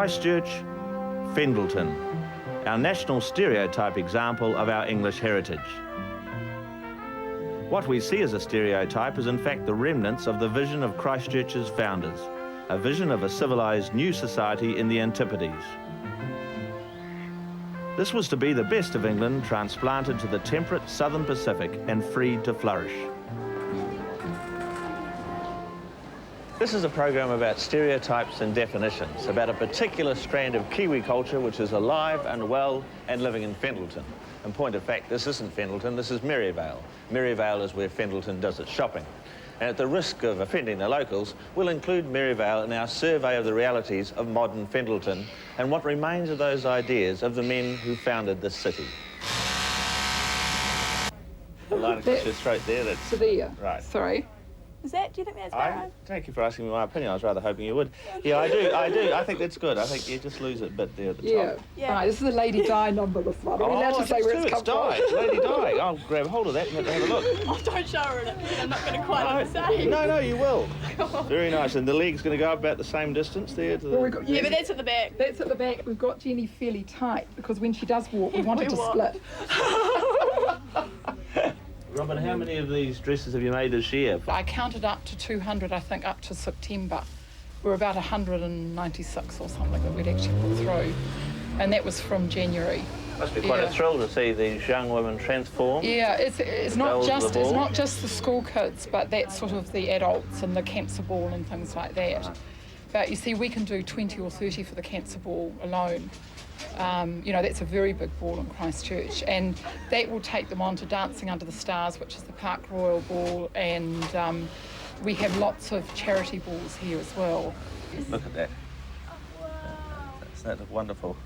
Christchurch, Fendalton, our national stereotype example of our English heritage. What we see as a stereotype is in fact the remnants of the vision of Christchurch's founders, a vision of a civilised new society in the Antipodes. This was to be the best of England transplanted to the temperate southern Pacific and freed to flourish. This is a program about stereotypes and definitions, about a particular strand of Kiwi culture which is alive and well and living in Fendalton. In point of fact, this isn't Fendalton, this is Maryvale. Maryvale is where Fendalton does its shopping. And at the risk of offending the locals, we'll include Maryvale in our survey of the realities of modern Fendalton and what remains of those ideas of the men who founded this city. The line across your throat there, that's... So there. Right. Sorry. Is that, do you think that's right? Thank you for asking me my opinion. I was rather hoping you would. Yeah, I do. I think that's good. I think you just lose it a bit there at the top. Yeah. Right, this is the Lady Di number, this one. Are we allowed to say where it's come from? It's Lady Di. I'll grab hold of that and have a look. Oh, don't show her it. I'm not going to quite understand. No, you will. Very nice. And the leg's going to go up about the same distance there? To the... Well, got, yeah, but that's at the back. That's at the back. We've got Jenny fairly tight because when she does walk, we want it to split. Robyn, how many of these dresses have you made this year? I counted up to 200, I think, up to September. We're about 196 or something that we'd actually put through. And that was from January. Must be quite a thrill to see these young women transform. Yeah, it's not just the school kids, but that's sort of the adults and the cancer ball and things like that. Right. But you see, we can do 20 or 30 for the cancer ball alone. You know, that's a very big ball in Christchurch, and that will take them on to Dancing Under the Stars, which is the Park Royal Ball, and we have lots of charity balls here as well. Look at that. That's wonderful.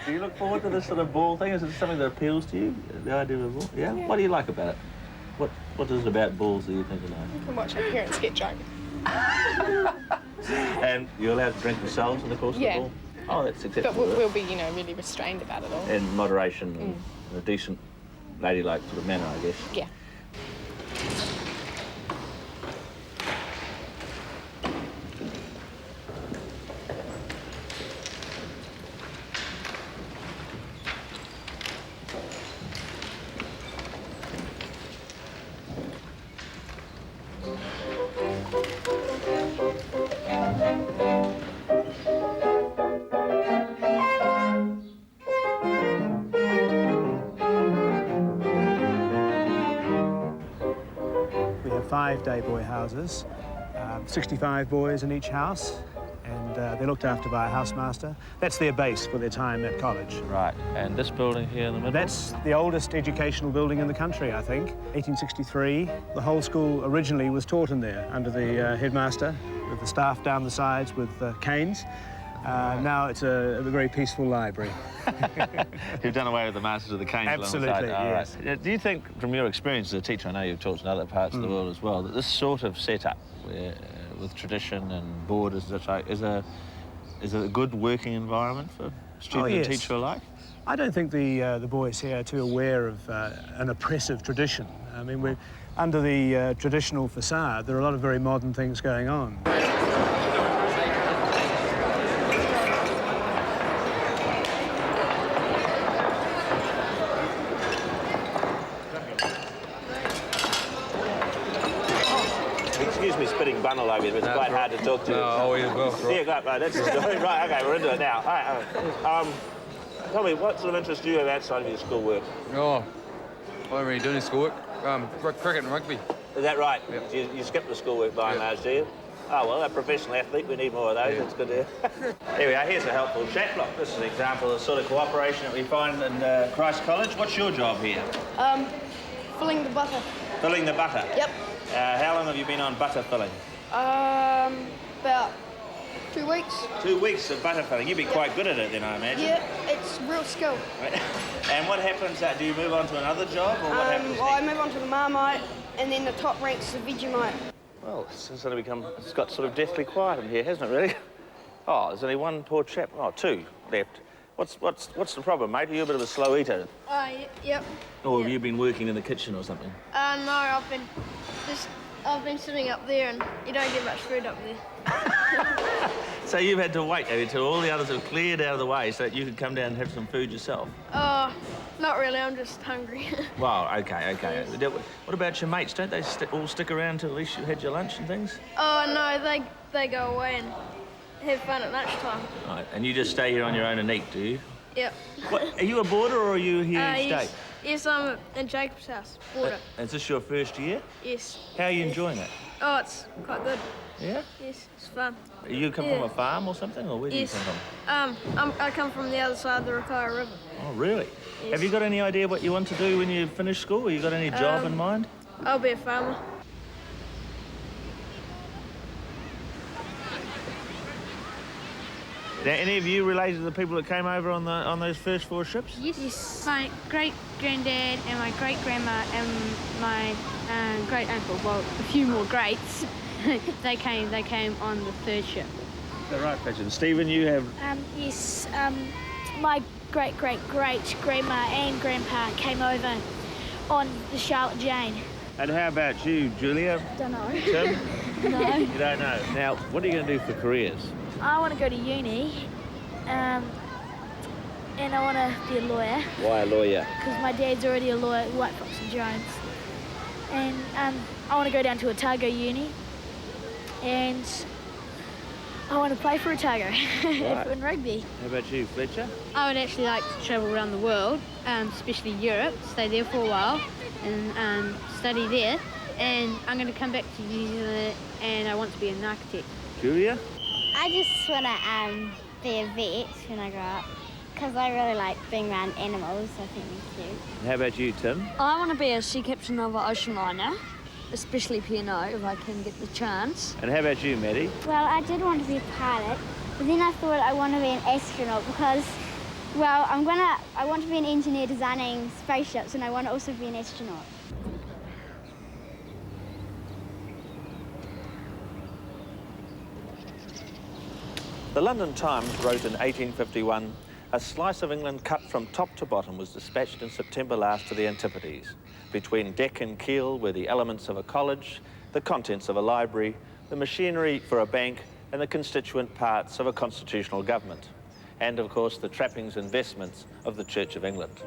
Do you look forward to this sort of ball thing? Is it something that appeals to you, the idea of a ball? Yeah? What do you like about it? What is it about balls that you think you like? You can watch our parents get drunk. And you're allowed to drink yourselves in the course of the ball? Oh, that's acceptable. But we'll be, you know, really restrained about it all. In moderation and in a decent, ladylike sort of manner, I guess. Yeah. We have 5 day boy houses, 65 boys in each house, and they're looked after by a housemaster. That's their base for their time at college. Right, and this building here in the middle? That's the oldest educational building in the country, I think. 1863. The whole school originally was taught in there under the headmaster, with the staff down the sides with canes. Now it's a very peaceful library. You've done away with the masters of the canes. Absolutely, yes. Right. Do you think, from your experience as a teacher, I know you've taught in other parts of the world as well, that this sort of setup where, with tradition and borders and such is a good working environment for student and teacher alike? I don't think the boys here are too aware of an oppressive tradition. I mean, we're under the traditional facade. There are a lot of very modern things going on. Excuse me spitting bun all over you, but it's quite hard to talk to you. No, always will. Yeah, right, that's the story. Right, OK, we're into it now. Tell me, what sort of interest do you have outside of your schoolwork? Oh, I don't really do any schoolwork. Cricket and rugby. Is that right? Yep. You skip the schoolwork by and large, do you? Oh, well, a professional athlete, we need more of those. That's good to hear. Here we are, here's a helpful chat block. This is an example of the sort of cooperation that we find in Christ College. What's your job here? Filling the butter. Filling the butter? Yep. How long have you been on butter filling? About 2 weeks. 2 weeks of butter filling. You'd be quite good at it then, I imagine. Yeah, it's real skill. And what happens, do you move on to another job, or what happens Well, I move on to the Marmite, and then the top rank's the Vegemite. Well, it's got sort of deathly quiet in here, hasn't it, really? Oh, there's only one poor chap. Oh, 2 left. What's the problem, mate? Are you a bit of a slow eater? Yep. Or have you been working in the kitchen or something? No, I've been sitting up there, and you don't get much food up there. So you've had to wait until all the others have cleared out of the way so that you could come down and have some food yourself? Not really, I'm just hungry. Well, OK. What about your mates? Don't they all stick around till at least you had your lunch and things? Oh, no, they go away and have fun at lunchtime. Right, and you just stay here on your own and eat, do you? Yep. What, are you a boarder or are you here each day? Yes, I'm in Jacob's house, boarder. Is this your first year? Yes. How are you enjoying it? Oh, it's quite good. Yeah? Yes, it's fun. You come from a farm or something, or where do you come from? I come from the other side of the Rakaia River. Oh, really? Yes. Have you got any idea what you want to do when you finish school? Have you got any job in mind? I'll be a farmer. Now, any of you related to the people that came over on those first 4 ships? Yes. My great-granddad and my great-grandma and my great-uncle, well, a few more greats, they came on the 3rd ship. Is that right, Patrick? Stephen, you have... Yes, my great-great-great-grandma and grandpa came over on the Charlotte Jane. And how about you, Julia? Don't know. Tim? No. You don't know. Now, what are you going to do for careers? I want to go to uni, and I want to be a lawyer. Why a lawyer? Because my dad's already a lawyer at White Fox and Jones. And I want to go down to Otago Uni, and I want to play for Otago in rugby. How about you, Fletcher? I would actually like to travel around the world, especially Europe, stay there for a while and study there. And I'm going to come back to New Zealand and I want to be an architect. Julia? I just want to be a vet when I grow up because I really like being around animals. I think they're cute. And how about you, Tim? I want to be a sea captain of an ocean liner, especially P&O, if I can get the chance. And how about you, Maddie? Well, I did want to be a pilot, but then I thought I want to be an astronaut because, well, I want to be an engineer designing spaceships and I want to also be an astronaut. The London Times wrote in 1851, a slice of England cut from top to bottom was dispatched in September last to the Antipodes. Between deck and keel were the elements of a college, the contents of a library, the machinery for a bank, and the constituent parts of a constitutional government. And, of course, the trappings and vestments of the Church of England.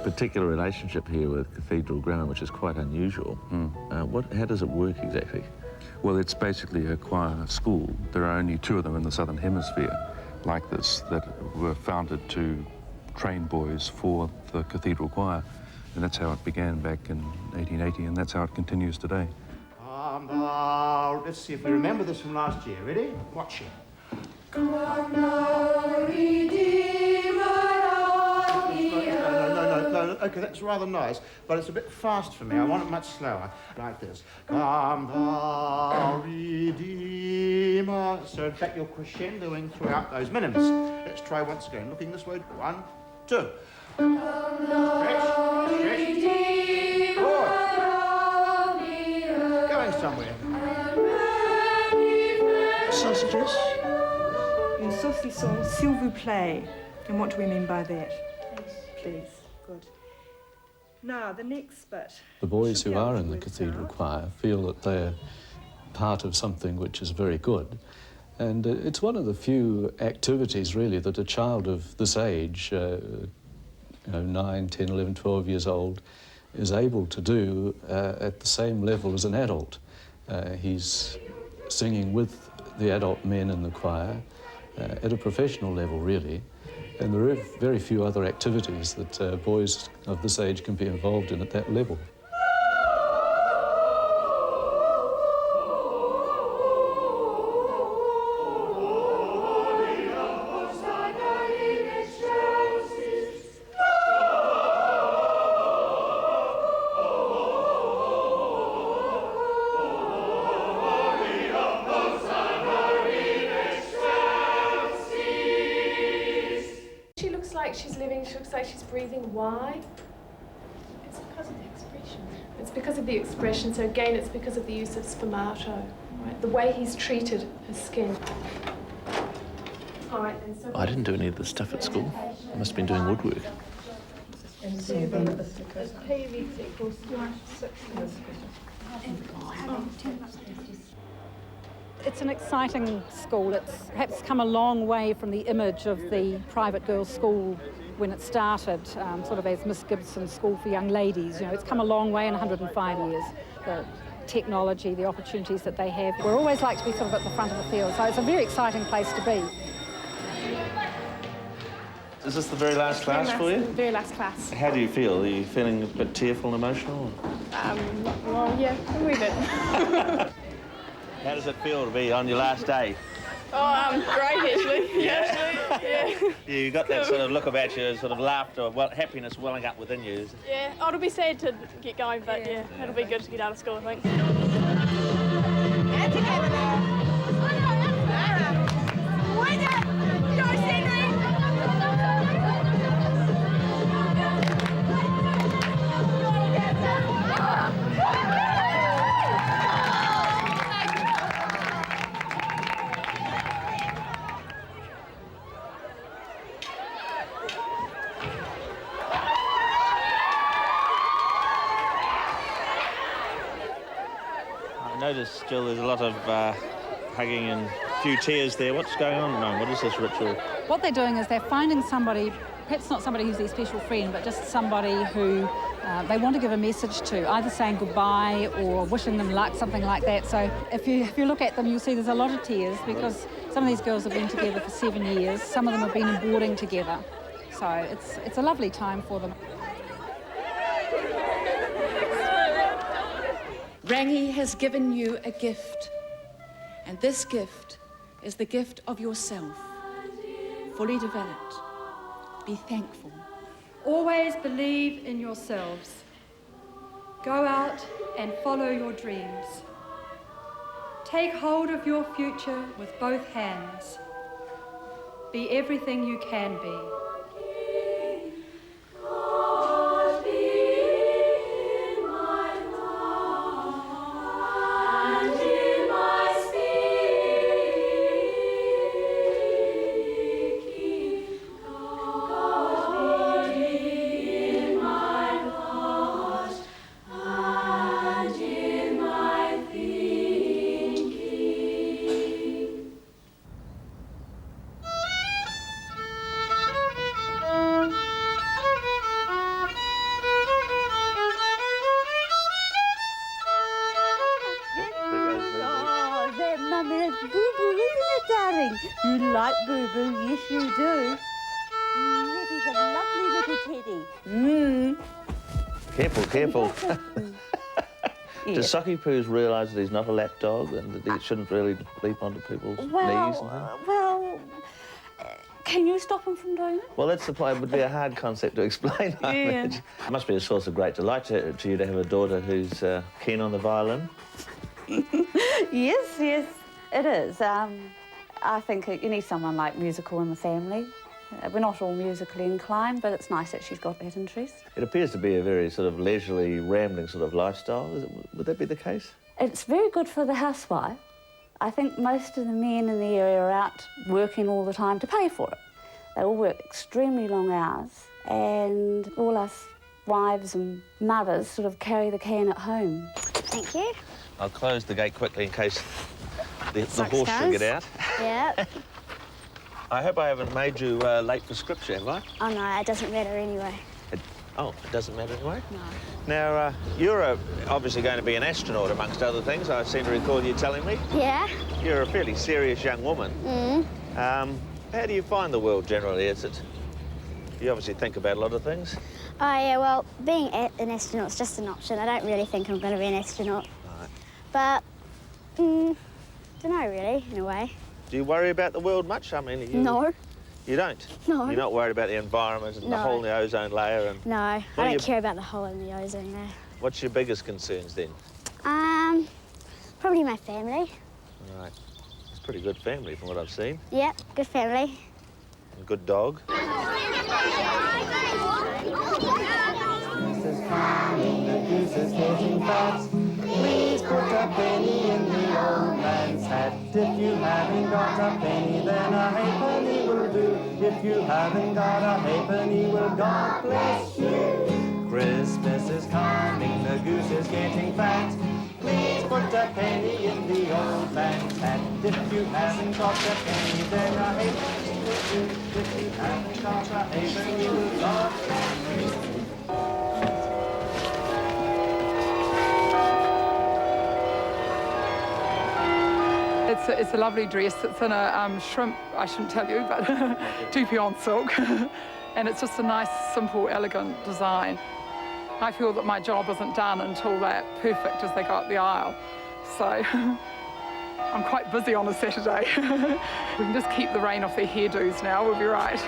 Particular relationship here with Cathedral Grammar, which is quite unusual. How does it work exactly? Well, it's basically a choir school. There are only 2 of them in the Southern Hemisphere like this that were founded to train boys for the Cathedral Choir. And that's how it began back in 1880, and that's how it continues today. Let's see if we remember this from last year. Ready? Watch it. Come on now, Redeemer. No, OK, that's rather nice, but it's a bit fast for me. I want it much slower, like this. Come thou, Redeemer. So, in fact, you're crescendoing throughout those minims. Let's try once again. Looking this way. 1, 2. Come thou, Redeemer. Good. Going somewhere. Sausages. Une saucisson, s'il vous plaît. And what do we mean by that? Please. Good. Now, the next bit. The boys who are in the cathedral choir feel that they're part of something which is very good. And it's one of the few activities, really, that a child of this age, 9, 10, 11, 12 years old, is able to do at the same level as an adult. He's singing with the adult men in the choir at a professional level, really. And there are very few other activities that boys of this age can be involved in at that level. breathing. Why? It's because of the expression. It's because of the expression. So again, it's because of the use of sfumato, right? The way he's treated his skin. All right, and so I didn't do any of the stuff at school. I must have been doing woodwork. and PV equals 6. It's an exciting school. It's perhaps come a long way from the image of the private girls' school when it started, sort of as Miss Gibson's School for Young Ladies. You know, it's come a long way in 105 years. The technology, the opportunities that they have. We're always like to be sort of at the front of the field, so it's a very exciting place to be. Is this the very last class for you? Very last class. How do you feel? Are you feeling a bit tearful and emotional? Well, yeah, a wee bit. How does it feel to be on your last day? Oh, great, actually. Yeah. You got that sort of look about you, sort of laughter, happiness welling up within you. Yeah, oh, it'll be sad to get going, but yeah, it'll be good to get out of school, I think. I noticed, Jill, there's a lot of hugging and a few tears there. What's going on at the moment? What is this ritual? What they're doing is they're finding somebody, perhaps not somebody who's their special friend, but just somebody who they want to give a message to, either saying goodbye or wishing them luck, something like that. So if you look at them, you'll see there's a lot of tears because some of these girls have been together for 7 years. Some of them have been in boarding together. So it's a lovely time for them. Rangi has given you a gift, and this gift is the gift of yourself, fully developed. Be thankful. Always believe in yourselves. Go out and follow your dreams. Take hold of your future with both hands. Be everything you can be. Careful. Does Socky Poos realise that he's not a lap dog and that he shouldn't really leap onto people's knees and things? Can you stop him from doing it? Well, that's the point. It would be a hard concept to explain, I imagine. It must be a source of great delight to you to have a daughter who's keen on the violin. Yes, it is. I think you need someone like musical in the family. We're not all musically inclined, but it's nice that she's got that interest. It appears to be a very sort of leisurely, rambling sort of lifestyle. Would that be the case? It's very good for the housewife. I think most of the men in the area are out working all the time to pay for it. They all work extremely long hours, and all us wives and mothers sort of carry the can at home. Thank you. I'll close the gate quickly in case the horse should get out. Yeah. I hope I haven't made you late for scripture, have I? Oh, no, it doesn't matter anyway. It doesn't matter anyway? No. Now, you're obviously going to be an astronaut, amongst other things, I seem to recall you telling me. Yeah. You're a fairly serious young woman. How do you find the world generally? You obviously think about a lot of things. Oh, yeah, well, being an astronaut's just an option. I don't really think I'm going to be an astronaut. Right. But, don't know, really, in a way. Do you worry about the world much? I mean, No. You don't? No. You're not worried about the environment and the hole in the ozone layer? And No, I don't care about the hole in the ozone layer. What's your biggest concerns then? Probably my family. Right. It's a pretty good family from what I've seen. Yep, good family. And good dog. If you haven't got a penny, then a halfpenny will do. If you haven't got a halfpenny, well, God bless you. Christmas is coming, the goose is getting fat. Please put a penny in the old man's hat. If you haven't got a penny, then a halfpenny will do. If you haven't got a halfpenny, will God bless you. It's a lovely dress. It's in a shrimp, I shouldn't tell you, but toupion silk. And it's just a nice, simple, elegant design. I feel that my job isn't done until they're perfect as they go up the aisle. So I'm quite busy on a Saturday. We can just keep the rain off their hairdos now, we'll be right.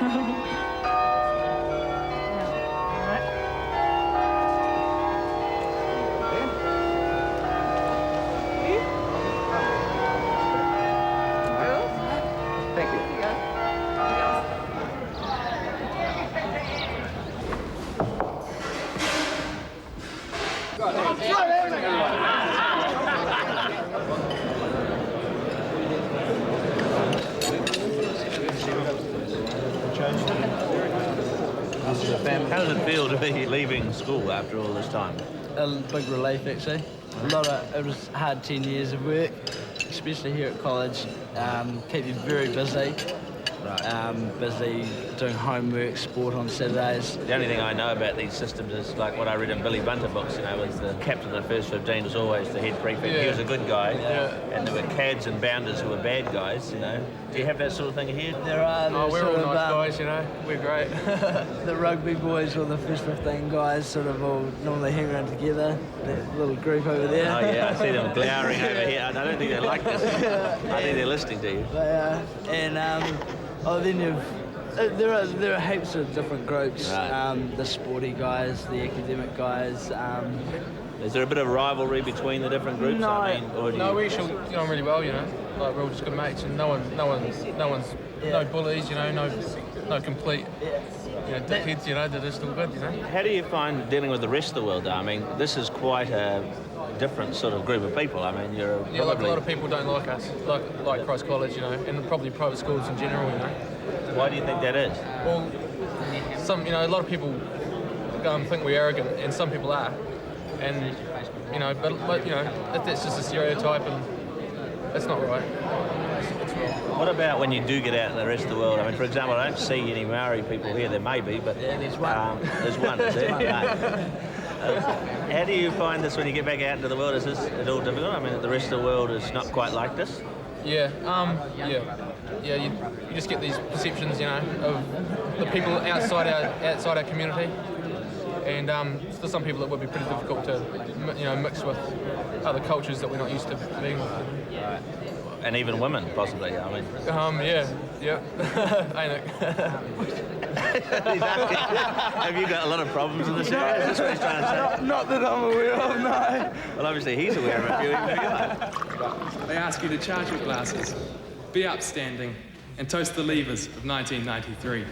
How does it feel to be leaving school after all this time? A big relief, actually. It was hard 10 years of work, especially here at college. Keep you very busy. Right. Busy doing homework, sport on Saturdays. The only thing I know about these systems is like what I read in Billy Bunter books, you know, was the captain of the first 15 was always the head prefect. Yeah. He was a good guy. Yeah. And there were cads and bounders who were bad guys, you know. Do you have that sort of thing here? There are. Oh, we're all nice guys, you know. We're great. The rugby boys, or the first 15 guys, sort of all normally hang around together. That little group over there. Oh yeah, I see them glowering over here. I don't think they like this. I think they're listening to you. They are. And then there are heaps of different groups. Right. The sporty guys, the academic guys. Is there a bit of rivalry between the different groups? No, I mean, or do No, you... we actually get on really well, you know. Like, we're all just good mates, and no bullies, you know, no complete, you know, dickheads, you know. They're just all good, you know. How do you find dealing with the rest of the world, though? I mean, this is quite a different sort of group of people. I mean, you're Yeah, like a lot of people don't like us, like Christ College, you know, and probably private schools in general, you know. Why do you think that is? Well, a lot of people think we're arrogant, and some people are, and you know, but you know, that's just a stereotype, and that's not right. It's wrong. What about when you do get out in the rest of the world? I mean, for example, I don't see any Maori people here. There may be, but yeah, there's one. There's one, is there? No. How do you find this when you get back out into the world? Is this at all difficult? I mean, the rest of the world is not quite like this. Yeah, you just get these perceptions, you know, of the people outside our community, and for some people it would be pretty difficult to, you know, mix with other cultures that we're not used to being with. Right. And even women, possibly. I mean. Yeah. Ain't it? Have you got a lot of problems in this area? Is this what he's trying to say? Not that I'm aware of, no. Well, obviously he's aware of it. Maybe you are. They ask you to charge your glasses, be upstanding, and toast the levers of 1993.